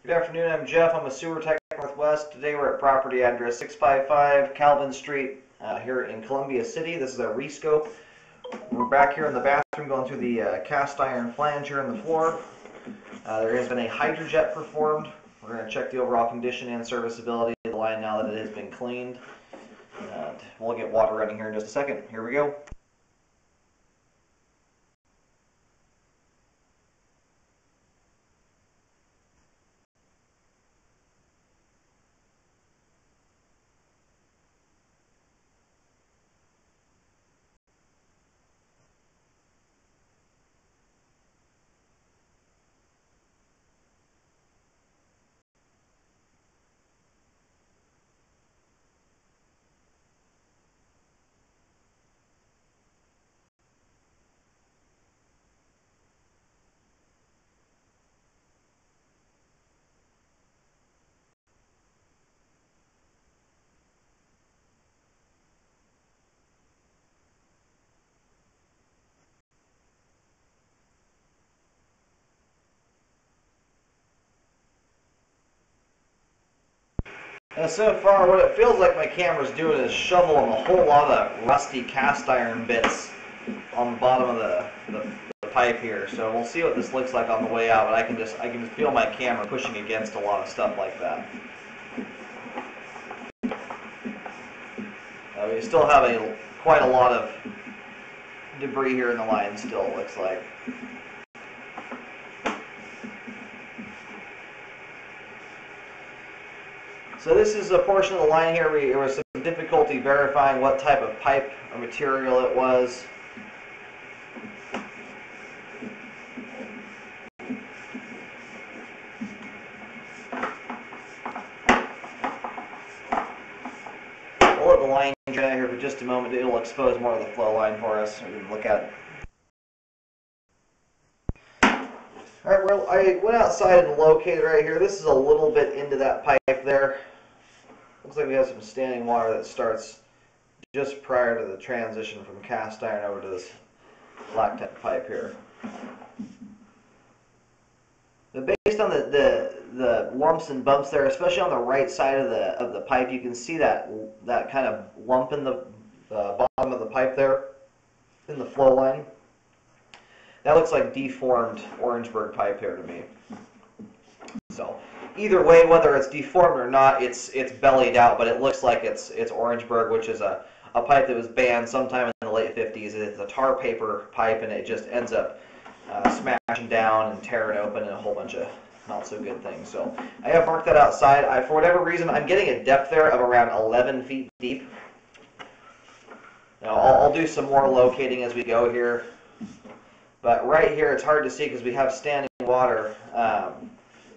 Good afternoon, I'm Jeff. I'm a sewer tech Northwest. Today we're at property address 655 Calvin Street here in Columbia City. This is a rescope. We're back here in the bathroom going through the cast iron flange here in the floor. There has been a hydrojet performed. We're going to check the overall condition and serviceability of the line now that it has been cleaned. And we'll get water running here in just a second. Here we go. And so far, what it feels like my camera's doing is shoveling a whole lot of rusty cast iron bits on the bottom of the pipe here. So we'll see what this looks like on the way out. But I can just feel my camera pushing against a lot of stuff like that. We still have quite a lot of debris here in the line. Still, it looks like. So this is a portion of the line here where there was some difficulty verifying what type of pipe or material it was. We'll let the line drain out here for just a moment. It'll expose more of the flow line for us. We can look at it. Alright, well, I went outside and located right here. This is a little bit into that pipe there. Looks like we have some standing water that starts just prior to the transition from cast iron over to this black type pipe here. But based on the lumps and bumps there, especially on the right side of the pipe, you can see that kind of lump in the bottom of the pipe there in the flow line. That looks like deformed Orangeburg pipe here to me. So either way, whether it's deformed or not, it's bellied out, but it looks like it's Orangeburg, which is a pipe that was banned sometime in the late 50s. It's a tar paper pipe, and it just ends up smashing down and tearing open and a whole bunch of not so good things. So I have marked that outside. For whatever reason, I'm getting a depth there of around 11 feet deep. Now I'll do some more locating as we go here. But right here, it's hard to see because we have standing water.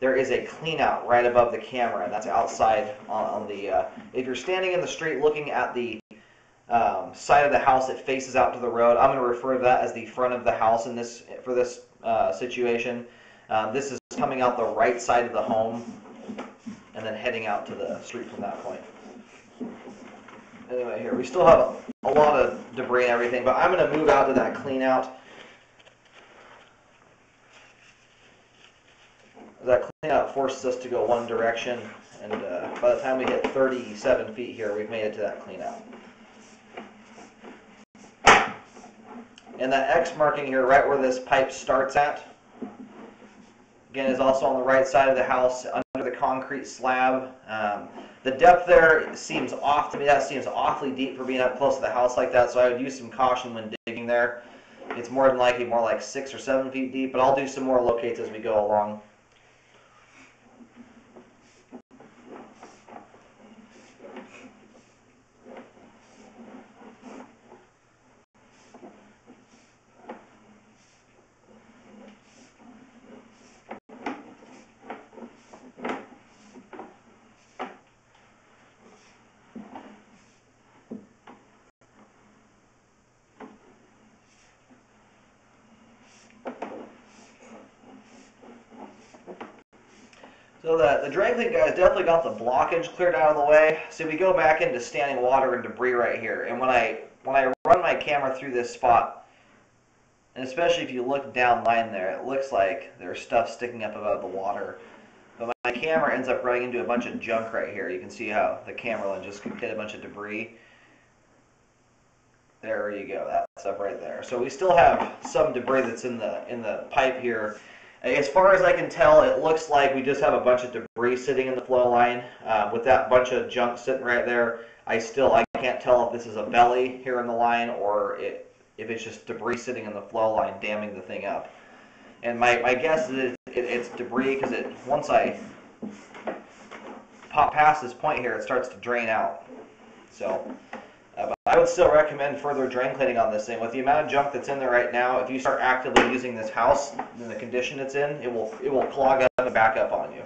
There is a clean out right above the camera, and that's outside on the. If you're standing in the street looking at the side of the house that faces out to the road, I'm going to refer to that as the front of the house in this for this situation. This is coming out the right side of the home, and then heading out to the street from that point. Anyway, here we still have a lot of debris and everything, but I'm going to move out to that clean out. That clean out forces us to go one direction, and by the time we hit 37 feet here, we've made it to that clean out. And that X marking here, right where this pipe starts at, again, is also on the right side of the house, under the concrete slab. The depth there seems off to me. That seems awfully deep for being up close to the house like that, so I would use some caution when digging there. It's more than likely more like 6 or 7 feet deep, but I'll do some more locates as we go along. So the drain clean guys definitely got the blockage cleared out of the way. So we go back into standing water and debris right here. And when I run my camera through this spot, and especially if you look down line there, it looks like there's stuff sticking up above the water. But my camera ends up running into a bunch of junk right here. You can see how the camera lens just hit a bunch of debris. There you go, that stuff right there. So we still have some debris that's in the pipe here. As far as I can tell, it looks like we just have a bunch of debris sitting in the flow line. With that bunch of junk sitting right there, I can't tell if this is a belly here in the line or if it's just debris sitting in the flow line damming the thing up. And my guess is it's debris because once I pop past this point here, it starts to drain out. So. But I would still recommend further drain cleaning on this thing. With the amount of junk that's in there right now, if you start actively using this house in the condition it's in, it will clog up and back up on you.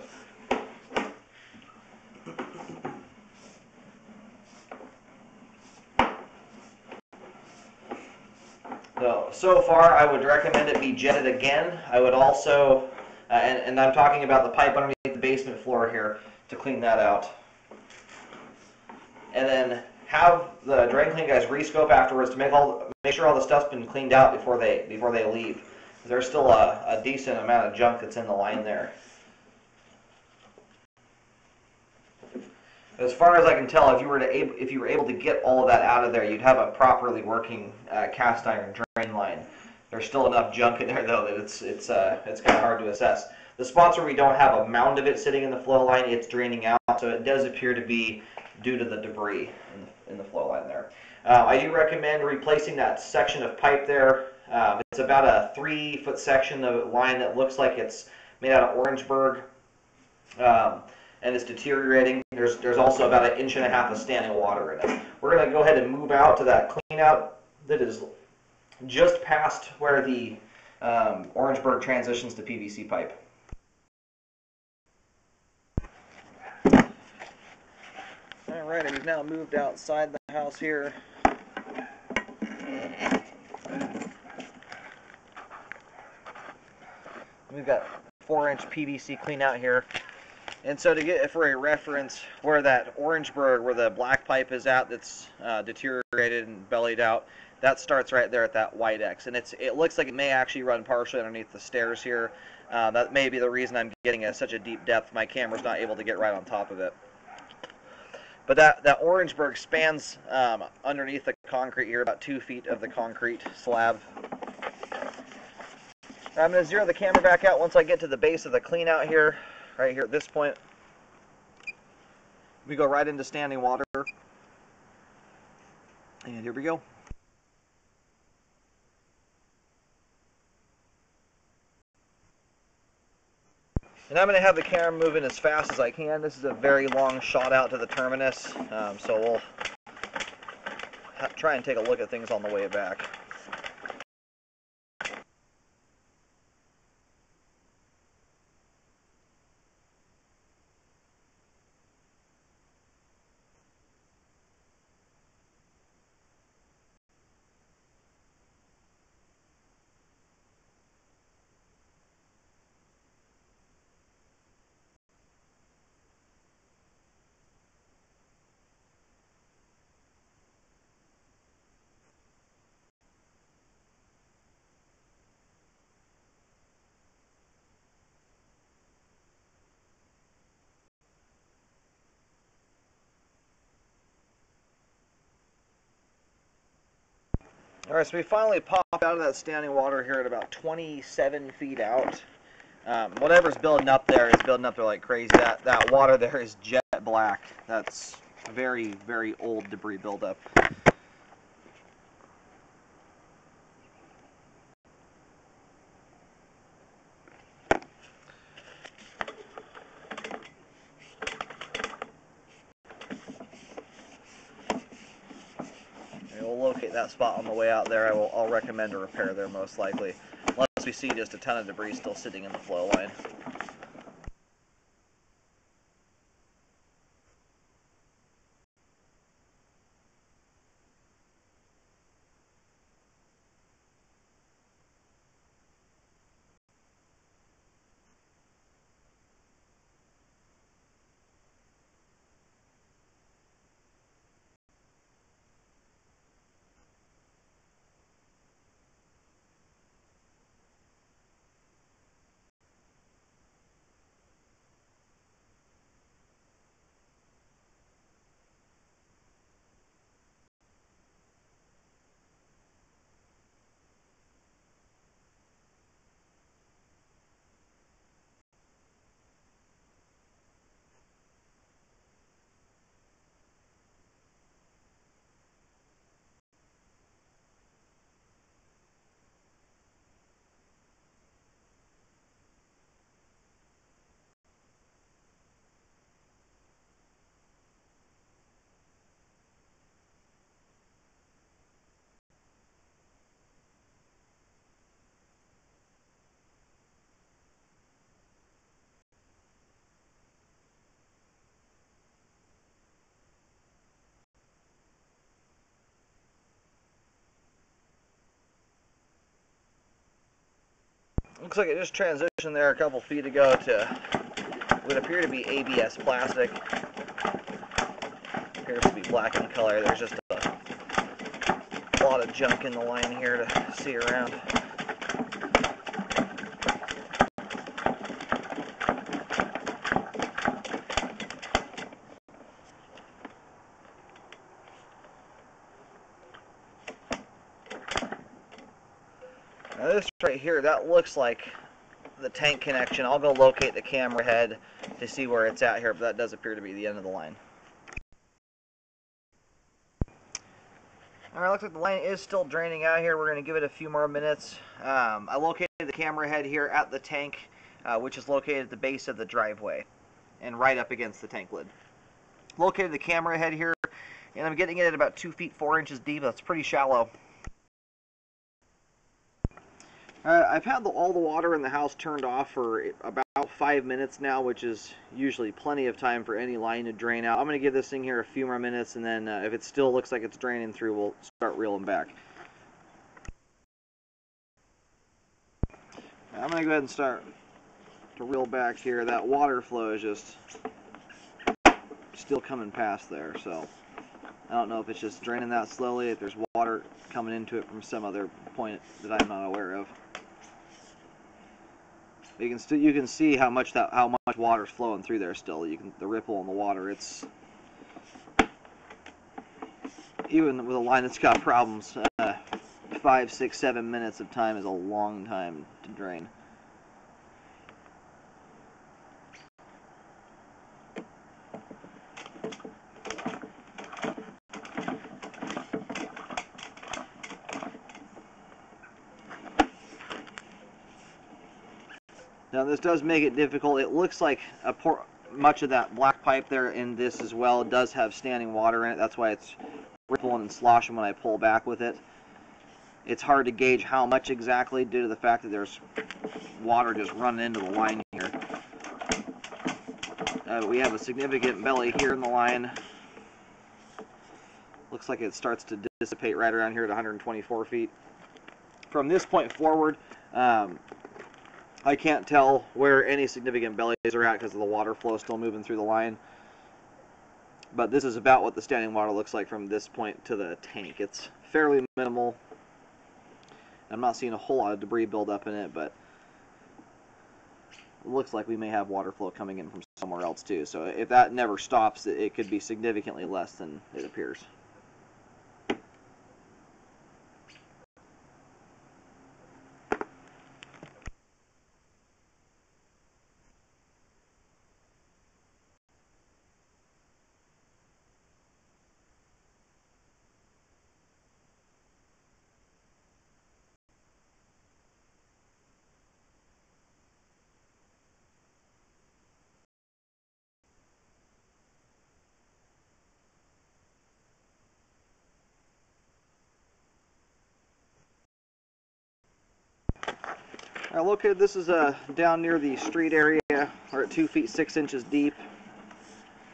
So far, I would recommend it be jetted again. I would also, and I'm talking about the pipe underneath the basement floor here, to clean that out. And then have the drain clean guys rescope afterwards to make sure all the stuff's been cleaned out before they leave. There's still a decent amount of junk that's in the line there. As far as I can tell, if you were able to get all of that out of there, you'd have a properly working cast iron drain line. There's still enough junk in there though that it's kind of hard to assess. The spots where we don't have a mound of it sitting in the flow line, it's draining out, so it does appear to be due to the debris in the flow line there. I do recommend replacing that section of pipe there. It's about a 3-foot section of line that looks like it's made out of Orangeburg. And it's deteriorating. There's also about 1.5 inches of standing water in it. We're going to go ahead and move out to that clean out that is just past where the Orangeburg transitions to PVC pipe. Alright, we've now moved outside the house here. We've got 4-inch PVC clean out here. And so to get for a reference where that Orangeburg, where the black pipe is at that's deteriorated and bellied out, that starts right there at that white X. And it looks like it may actually run partially underneath the stairs here. That may be the reason I'm getting such a deep depth. My camera's not able to get right on top of it. But that Orangeburg spans underneath the concrete here, about 2 feet of the concrete slab. I'm going to zero the camera back out once I get to the base of the clean out here. Right here at this point, we go right into standing water, and here we go. And I'm going to have the camera moving as fast as I can. This is a very long shot out to the terminus, so we'll try and take a look at things on the way back. Alright, so we finally popped out of that standing water here at about 27 feet out. Whatever's building up there is building up there like crazy. That water there is jet black. That's very, very old debris buildup. We'll locate that spot on the way out there. I'll recommend a repair there most likely, unless we see just a ton of debris still sitting in the flow line. Looks like it just transitioned there a couple feet ago to what would appear to be ABS plastic. Appears to be black in color. There's just a lot of junk in the line here to see around. Now this right here, that looks like the tank connection. I'll go locate the camera head to see where it's at here, but that does appear to be the end of the line. Alright, looks like the line is still draining out here. We're going to give it a few more minutes. I located the camera head here at the tank, which is located at the base of the driveway and right up against the tank lid. Located the camera head here, and I'm getting it at about 2 feet 4 inches deep. That's pretty shallow. I've had all the water in the house turned off for about 5 minutes now, which is usually plenty of time for any line to drain out. I'm going to give this thing here a few more minutes, and then if it still looks like it's draining through, we'll start reeling back. I'm going to go ahead and start to reel back here. That water flow is just still coming past there, so I don't know if it's just draining that slowly, if there's water coming into it from some other point that I'm not aware of. You can see how much water is flowing through there still. The ripple in the water. It's even with a line that's got problems. 5, 6, 7 minutes of time is a long time to drain. Now this does make it difficult. It looks like much of that black pipe there in this as well does have standing water in it. That's why it's rippling and sloshing when I pull back with it. It's hard to gauge how much exactly due to the fact that there's water just running into the line here. We have a significant belly here in the line. Looks like it starts to dissipate right around here at 124 feet. From this point forward, I can't tell where any significant bellies are at because of the water flow still moving through the line. But this is about what the standing water looks like from this point to the tank. It's fairly minimal. I'm not seeing a whole lot of debris build up in it, but it looks like we may have water flow coming in from somewhere else too. So if that never stops, it could be significantly less than it appears. Located, this is down near the street area. We're at 2 feet 6 inches deep.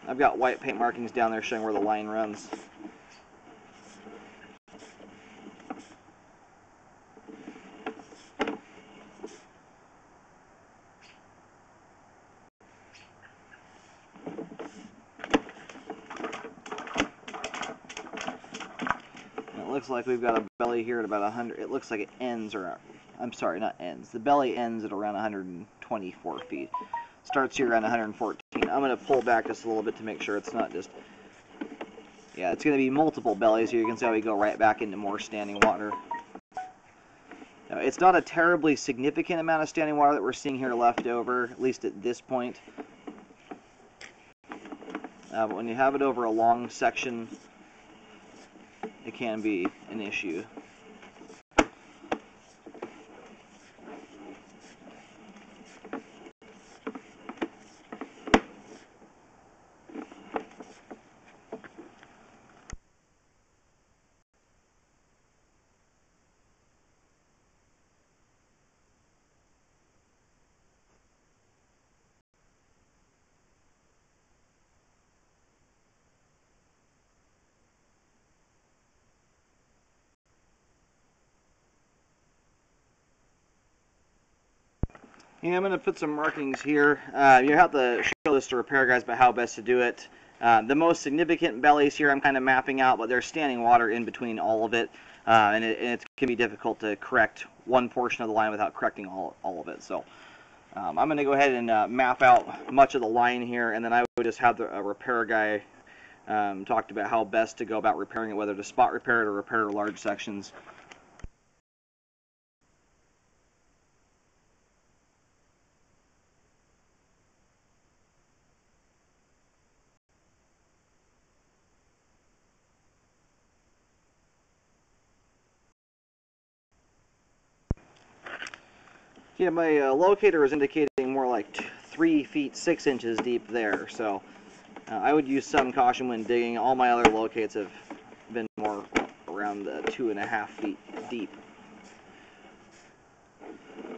I've got white paint markings down there showing where the line runs. It looks like we've got a belly here at about 100. It looks like it ends around. I'm sorry, not ends. The belly ends at around 124 feet. Starts here around 114. I'm going to pull back just a little bit to make sure it's not just... Yeah, it's going to be multiple bellies here. You can see how we go right back into more standing water. Now, it's not a terribly significant amount of standing water that we're seeing here left over, at least at this point. But when you have it over a long section, it can be an issue. Yeah, I'm going to put some markings here. You have to show this to repair guys about how best to do it. The most significant bellies here I'm kind of mapping out, but there's standing water in between all of it, and it can be difficult to correct one portion of the line without correcting all of it. So I'm going to go ahead and map out much of the line here, and then I would just have the repair guy talk about how best to go about repairing it, whether to spot repair it or repair large sections. Yeah, my locator is indicating more like 3 feet 6 inches deep there, so I would use some caution when digging. All my other locates have been more around the 2.5 feet deep.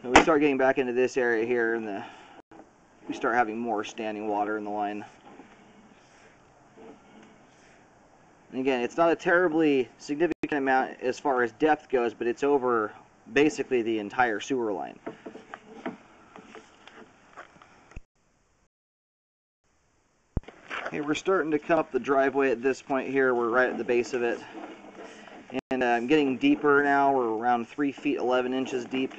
So we start getting back into this area here, and we start having more standing water in the line. And again, it's not a terribly significant amount as far as depth goes, but it's over basically the entire sewer line. Okay, we're starting to come up the driveway at this point here. We're right at the base of it. And I'm getting deeper now. We're around 3 feet 11 inches deep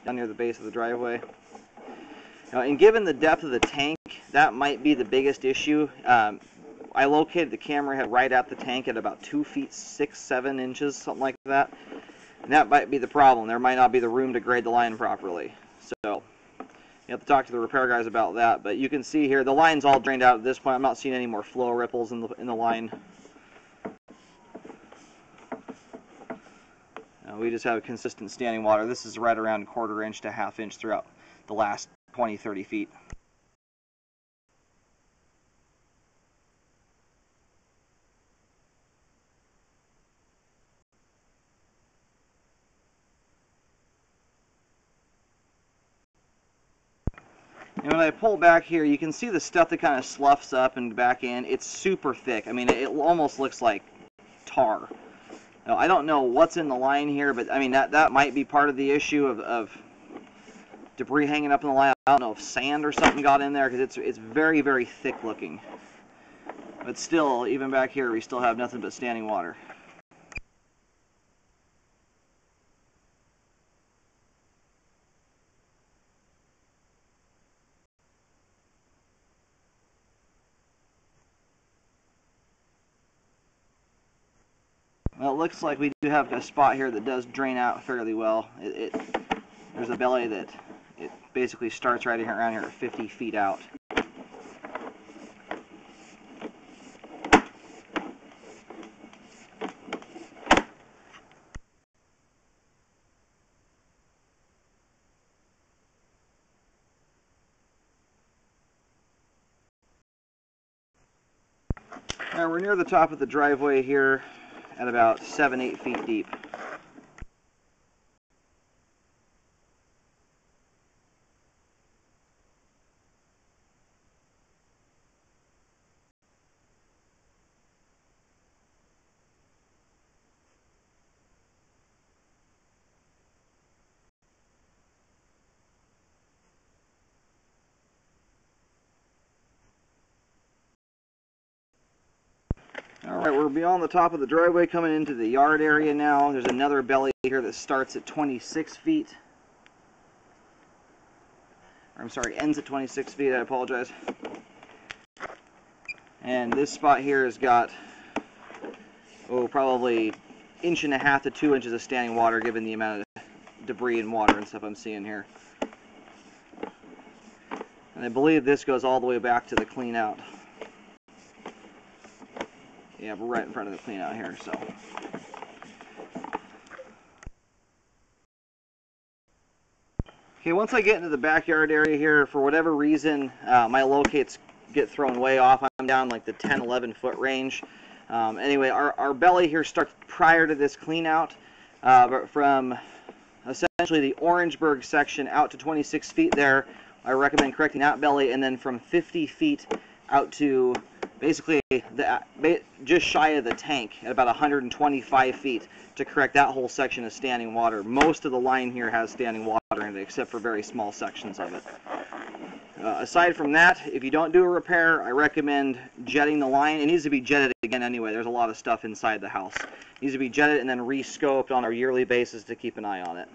down near the base of the driveway. Now, and given the depth of the tank, that might be the biggest issue. I located the camera head right at the tank at about 2 feet 6, 7 inches, something like that. And that might be the problem. There might not be the room to grade the line properly. So you have to talk to the repair guys about that. But you can see here, the line's all drained out at this point. I'm not seeing any more flow ripples in the line. We just have consistent standing water. This is right around 1/4 inch to 1/2 inch throughout the last 20, 30 feet. And when I pull back here, you can see the stuff that kind of sloughs up and back in. It's super thick. I mean, it almost looks like tar. Now, I don't know what's in the line here, but I mean, that might be part of the issue of debris hanging up in the line. I don't know if sand or something got in there, because it's very, very thick looking. But still, even back here, we still have nothing but standing water. Well, it looks like we do have a spot here that does drain out fairly well. There's a belly that it basically starts right around here at 50 feet out. Now we're near the top of the driveway here at about 7, 8 feet deep. Alright, we're beyond the top of the driveway, coming into the yard area now. There's another belly here that starts at 26 feet. Or, I'm sorry, ends at 26 feet, I apologize. And this spot here has got, probably 1.5 to 2 inches of standing water, given the amount of debris and water and stuff I'm seeing here. And I believe this goes all the way back to the clean out. Yeah, we're right in front of the clean out here, so. Okay, once I get into the backyard area here, for whatever reason, my locates get thrown way off. I'm down like the 10, 11 foot range. Anyway, our belly here starts prior to this clean out, but from essentially the Orangeburg section out to 26 feet there, I recommend correcting that belly, and then from 50 feet out to basically just shy of the tank at about 125 feet to correct that whole section of standing water. Most of the line here has standing water except for very small sections of it. Aside from that, if you don't do a repair, I recommend jetting the line. It needs to be jetted again anyway. There's a lot of stuff inside the house. It needs to be jetted and then rescoped on a yearly basis to keep an eye on it.